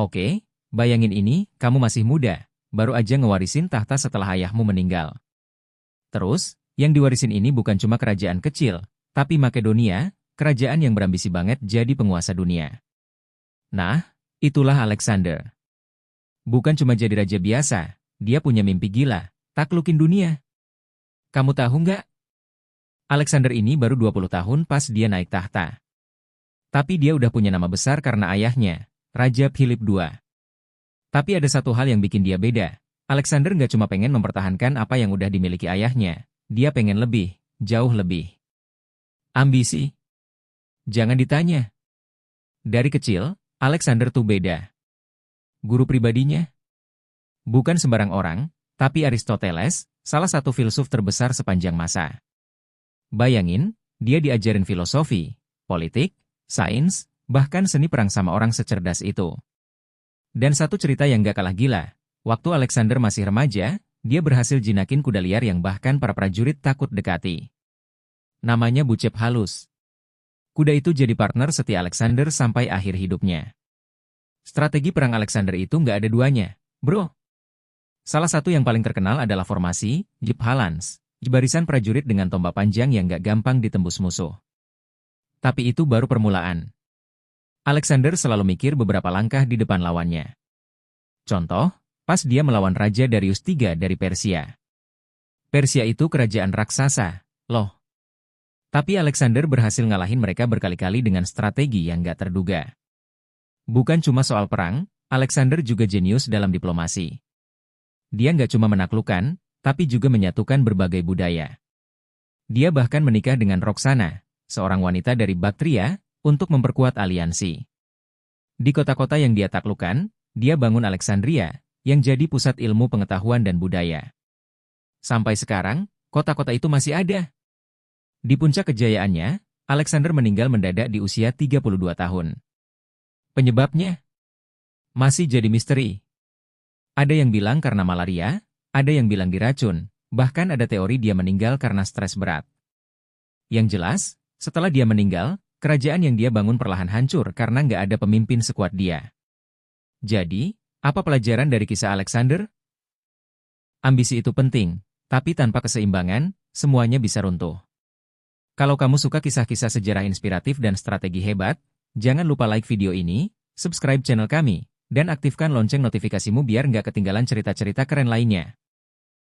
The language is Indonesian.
Oke, bayangin ini, kamu masih muda, baru aja ngewarisin tahta setelah ayahmu meninggal. Terus, yang diwarisin ini bukan cuma kerajaan kecil, tapi Makedonia, kerajaan yang berambisi banget jadi penguasa dunia. Nah, itulah Alexander. Bukan cuma jadi raja biasa, dia punya mimpi gila, taklukin dunia. Kamu tahu nggak? Alexander ini baru 20 tahun pas dia naik tahta. Tapi dia udah punya nama besar karena ayahnya, Raja Philip II. Tapi ada satu hal yang bikin dia beda. Alexander nggak cuma pengen mempertahankan apa yang udah dimiliki ayahnya, dia pengen lebih, jauh lebih. Ambisi? Jangan ditanya. Dari kecil, Alexander tuh beda. Guru pribadinya? Bukan sembarang orang, tapi Aristoteles, salah satu filsuf terbesar sepanjang masa. Bayangin, dia diajarin filosofi, politik, sains, bahkan seni perang sama orang secerdas itu. Dan satu cerita yang gak kalah gila, waktu Alexander masih remaja, dia berhasil jinakin kuda liar yang bahkan para prajurit takut dekati. Namanya Bucep Halus. Kuda itu jadi partner setia Alexander sampai akhir hidupnya. Strategi perang Alexander itu gak ada duanya, bro. Salah satu yang paling terkenal adalah formasi, Jephalans, barisan prajurit dengan tombak panjang yang gak gampang ditembus musuh. Tapi itu baru permulaan. Alexander selalu mikir beberapa langkah di depan lawannya. Contoh, pas dia melawan Raja Darius III dari Persia. Persia itu kerajaan raksasa, loh. Tapi Alexander berhasil ngalahin mereka berkali-kali dengan strategi yang gak terduga. Bukan cuma soal perang, Alexander juga jenius dalam diplomasi. Dia nggak cuma menaklukkan, tapi juga menyatukan berbagai budaya. Dia bahkan menikah dengan Roxana, seorang wanita dari Baktria, untuk memperkuat aliansi. Di kota-kota yang dia taklukkan, dia bangun Alexandria, yang jadi pusat ilmu pengetahuan dan budaya. Sampai sekarang, kota-kota itu masih ada. Di puncak kejayaannya, Alexander meninggal mendadak di usia 32 tahun. Penyebabnya? Masih jadi misteri. Ada yang bilang karena malaria, ada yang bilang diracun, bahkan ada teori dia meninggal karena stres berat. Yang jelas, setelah dia meninggal, kerajaan yang dia bangun perlahan hancur karena nggak ada pemimpin sekuat dia. Jadi, apa pelajaran dari kisah Alexander? Ambisi itu penting, tapi tanpa keseimbangan, semuanya bisa runtuh. Kalau kamu suka kisah-kisah sejarah inspiratif dan strategi hebat, jangan lupa like video ini, subscribe channel kami, dan aktifkan lonceng notifikasimu biar nggak ketinggalan cerita-cerita keren lainnya.